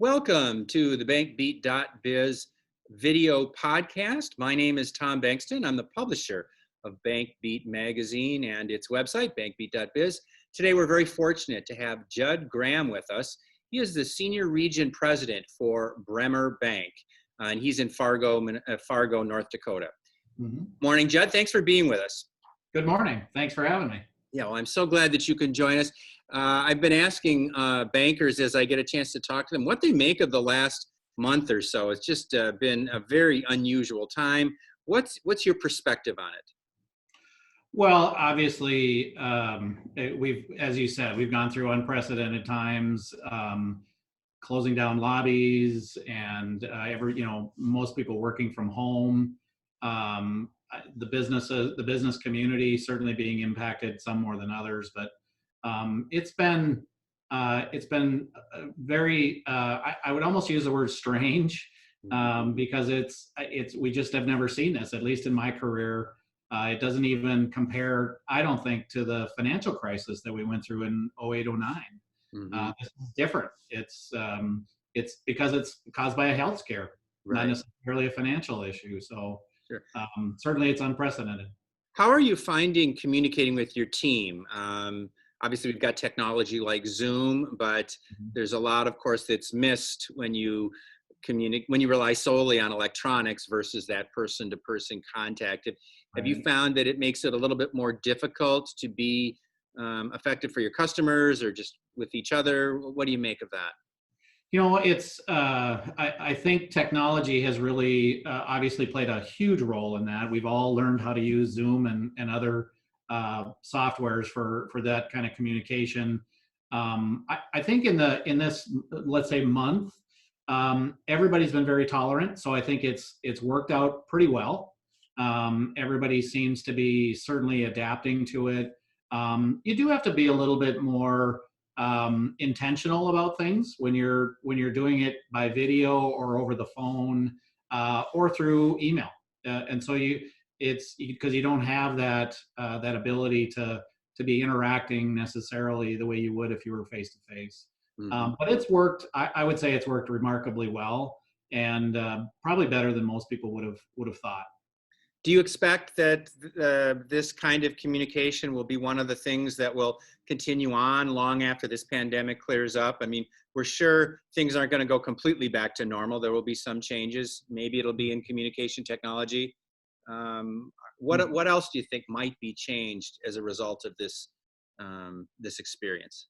Welcome to the BankBeat.biz video podcast. My name is Tom Bankston. I'm the publisher of BankBeat magazine and its website, BankBeat.biz. Today, we're very fortunate to have Judd Graham with us. He is the senior region president for Bremer Bank, and he's in Fargo, North Dakota. Morning, Judd. Thanks for being with us. Good morning. Thanks for having me. Yeah, well, I'm so glad that you can join us. I've been asking bankers as I get a chance to talk to them what they make of the last month or so. It's just been a very unusual time. What's your perspective on it? Well, obviously, as you said, we've gone through unprecedented times, closing down lobbies, and most people working from home. The business community certainly being impacted, some more than others, but it's been very I would almost use the word strange, because we just have never seen this, at least in my career. It doesn't even compare, I don't think, to the financial crisis that we went through in 08, 09. This is different. It's because it's caused by a health scare, not necessarily a financial issue. So sure. Certainly it's unprecedented. How are you finding communicating with your team? Obviously, we've got technology like Zoom, but there's a lot, of course, that's missed when you rely solely on electronics versus that person-to-person contact. Have you found that it makes it a little bit more difficult to be effective for your customers or just with each other? What do you make of that? It's I think technology has really obviously played a huge role in that. We've all learned how to use Zoom and other softwares for that kind of communication. I think in this, let's say, month, everybody's been very tolerant. So I think it's worked out pretty well. Everybody seems to be certainly adapting to it. You do have to be a little bit more intentional about things when you're doing it by video or over the phone, or through email, and so it's because you don't have that ability to be interacting necessarily the way you would if you were face to face. But it's worked. I would say it's worked remarkably well, and probably better than most people would have thought. Do you expect that this kind of communication will be one of the things that will continue on long after this pandemic clears up? I mean, we're sure things aren't going to go completely back to normal. There will be some changes. Maybe it'll be in communication technology. What else do you think might be changed as a result of this experience?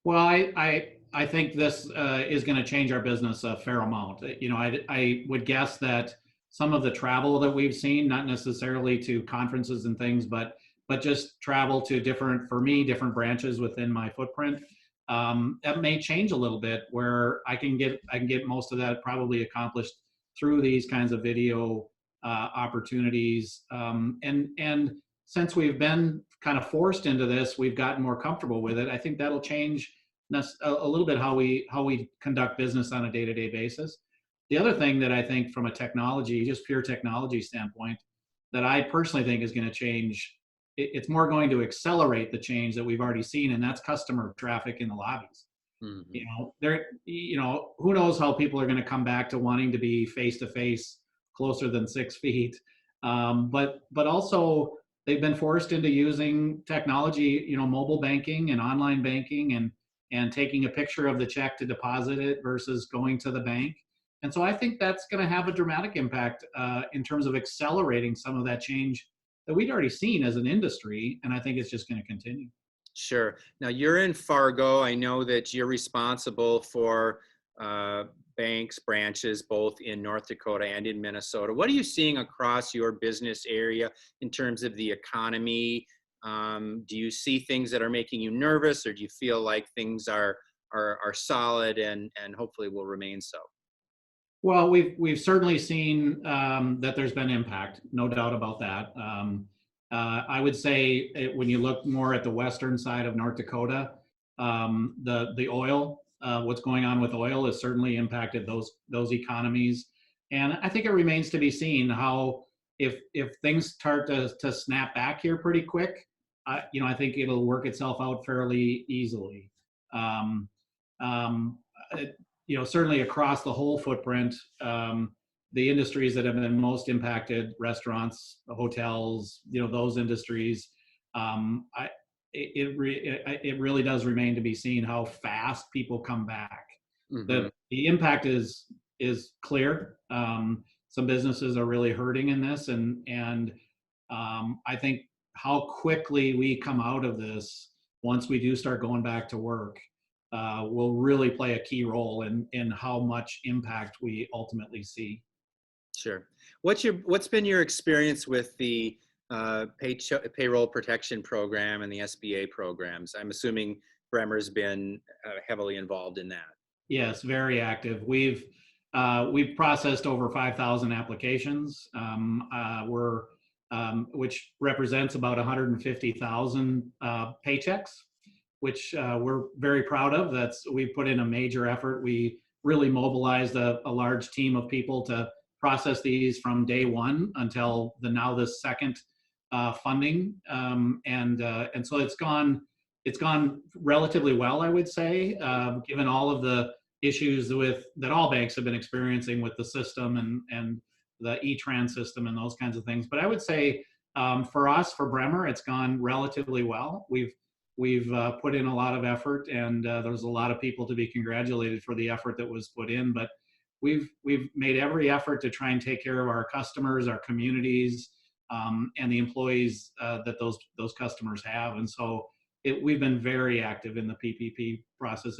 Well, I think this is going to change our business a fair amount. I would guess that some of the travel that we've seen, not necessarily to conferences and things, but just travel to different branches within my footprint, that may change a little bit, where I can get most of that probably accomplished through these kinds of video opportunities. And since we've been kind of forced into this, we've gotten more comfortable with it. I think that'll change a little bit how we conduct business on a day-to-day basis. The other thing that I think from a pure technology standpoint, that I personally think is going to change, it's more going to accelerate the change that we've already seen, and that's customer traffic in the lobbies. Who knows how people are going to come back to wanting to be face to face, closer than 6 feet. But also they've been forced into using technology, mobile banking and online banking, and taking a picture of the check to deposit it versus going to the bank. And so I think that's going to have a dramatic impact in terms of accelerating some of that change that we'd already seen as an industry, and I think it's just going to continue. Sure. Now, you're in Fargo. I know that you're responsible for banks, branches, both in North Dakota and in Minnesota. What are you seeing across your business area in terms of the economy? Do you see things that are making you nervous, or do you feel like things are solid and hopefully will remain so? Well, we've certainly seen that there's been impact, no doubt about that. I would say when you look more at the western side of North Dakota, the oil, what's going on with oil has certainly impacted those economies, and I think it remains to be seen how if things start to snap back here pretty quick. I think it'll work itself out fairly easily. certainly across the whole footprint, the industries that have been most impacted, restaurants, hotels, those industries, it really does remain to be seen how fast people come back. Mm-hmm. The impact is clear. Some businesses are really hurting in this, and I think how quickly we come out of this once we do start going back to work will really play a key role in how much impact we ultimately see. Sure. What's been your experience with the payroll protection program and the SBA programs? I'm assuming Bremer's been heavily involved in that. Yes, very active. We've processed over 5,000 applications. Which represents about 150,000 paychecks, which we're very proud of. We put in a major effort. We really mobilized a large team of people to process these from day one until this second funding, and so it's gone relatively well, I would say, given all of the issues that all banks have been experiencing with the system and the E-Tran system and those kinds of things. But I would say for us, for Bremer, it's gone relatively well. We've put in a lot of effort, and there's a lot of people to be congratulated for the effort that was put in. But we've made every effort to try and take care of our customers, our communities, and the employees that those customers have. And so we've been very active in the PPP process.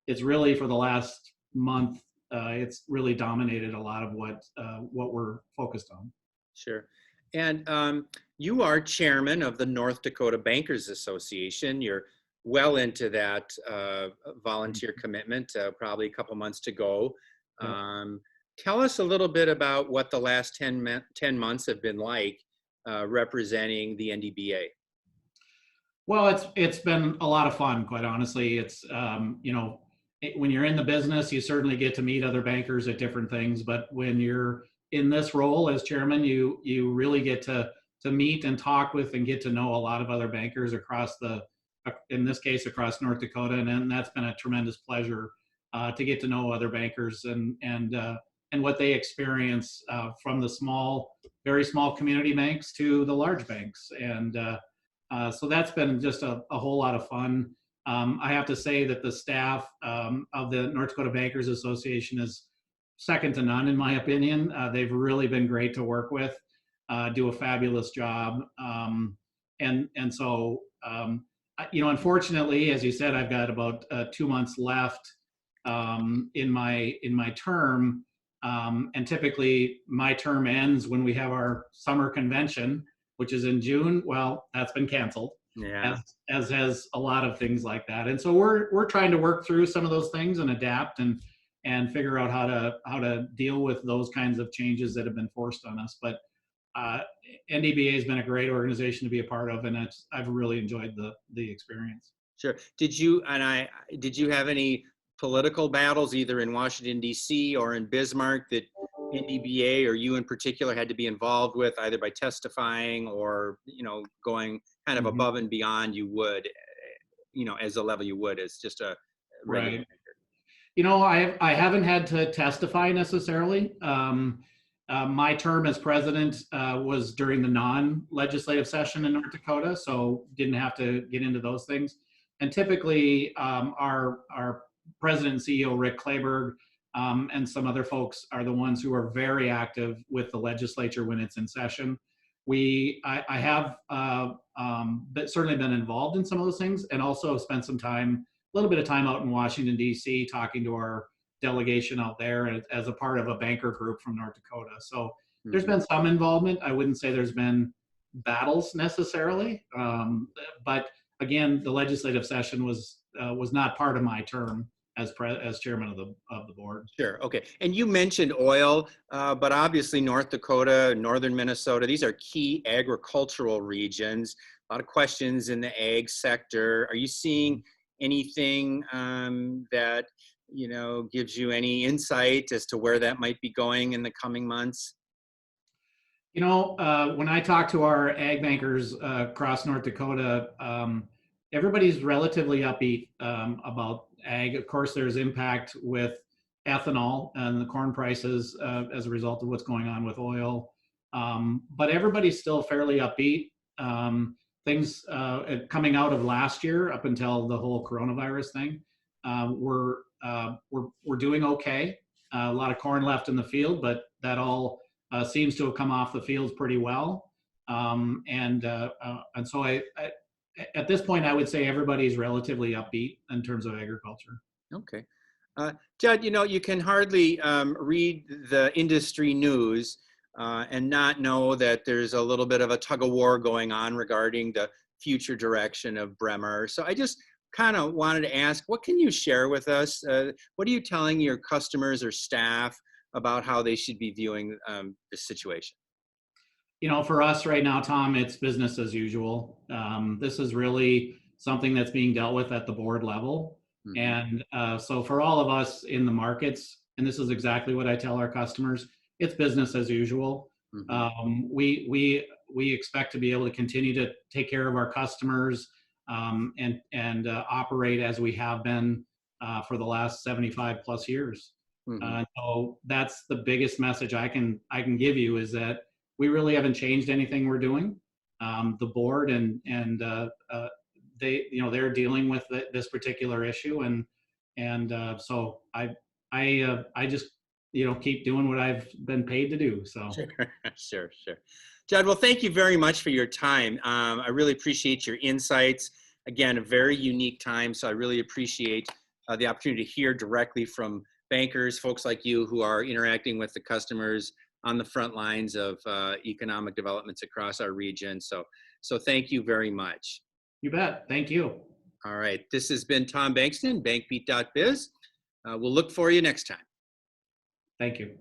It's really, for the last month, it's really dominated a lot of what we're focused on. Sure. And you are chairman of the North Dakota Bankers Association. You're well into that volunteer commitment, probably a couple months to go. Tell us a little bit about what the last 10 months have been like representing the NDBA. Well, it's been a lot of fun, quite honestly. It's when you're in the business, you certainly get to meet other bankers at different things. But when you're in this role as chairman, you really get to meet and talk with and get to know a lot of other bankers across in this case, across North Dakota, and that's been a tremendous pleasure to get to know other bankers and what they experience from the very small community banks to the large banks, and so that's been just a whole lot of fun. I have to say that the staff of the North Dakota Bankers Association is second to none, in my opinion. They've really been great to work with, do a fabulous job. And so, unfortunately, as you said, I've got about 2 months left in my term. And typically my term ends when we have our summer convention, which is in June. Well, that's been canceled. Yeah. As has a lot of things like that. And so we're trying to work through some of those things and adapt and figure out how to deal with those kinds of changes that have been forced on us. But NDBA has been a great organization to be a part of, and I've really enjoyed the experience. Sure. Did you have any political battles either in Washington, D.C. or in Bismarck that NDBA or you in particular had to be involved with, either by testifying or, going kind of above and beyond you would, as a level you would as just a regular banker? I haven't had to testify necessarily. My term as president was during the non-legislative session in North Dakota, so didn't have to get into those things. And typically, our president and CEO, Rick Clayberg, and some other folks are the ones who are very active with the legislature when it's in session. I have certainly been involved in some of those things, and also spent a little bit of time out in Washington, D.C., talking to our delegation out there as a part of a banker group from North Dakota. So there's been some involvement. I wouldn't say there's been battles necessarily, but again, the legislative session was not part of my term as chairman of the board. Sure. Okay. And you mentioned oil, but obviously North Dakota, northern Minnesota, these are key agricultural regions. A lot of questions in the ag sector. Are you seeing anything that gives you any insight as to where that might be going in the coming months? When I talk to our ag bankers across North Dakota, everybody's relatively upbeat about ag. Of course, there's impact with ethanol and the corn prices as a result of what's going on with oil. But everybody's still fairly upbeat. Things coming out of last year up until the whole coronavirus thing, we're doing okay. A lot of corn left in the field, but that all seems to have come off the fields pretty well. And so at this point, I would say everybody's relatively upbeat in terms of agriculture. Okay. Judd, you can hardly read the industry news and not know that there's a little bit of a tug of war going on regarding the future direction of Bremer. So I just kind of wanted to ask, what can you share with us? What are you telling your customers or staff about how they should be viewing this situation? For us right now, Tom, it's business as usual. This is really something that's being dealt with at the board level. Mm-hmm. And so for all of us in the markets, and this is exactly what I tell our customers, it's business as usual. Mm-hmm. We expect to be able to continue to take care of our customers and operate as we have been for the last 75 plus years. Mm-hmm. So that's the biggest message I can give you, is that we really haven't changed anything we're doing. The board and they're dealing with this particular issue, and so I just keep doing what I've been paid to do. So sure. Judd, well, thank you very much for your time. I really appreciate your insights. Again, a very unique time, so I really appreciate the opportunity to hear directly from bankers, folks like you who are interacting with the customers on the front lines of economic developments across our region. So thank you very much. You bet. Thank you. All right. This has been Tom Bankston, bankbeat.biz. We'll look for you next time. Thank you.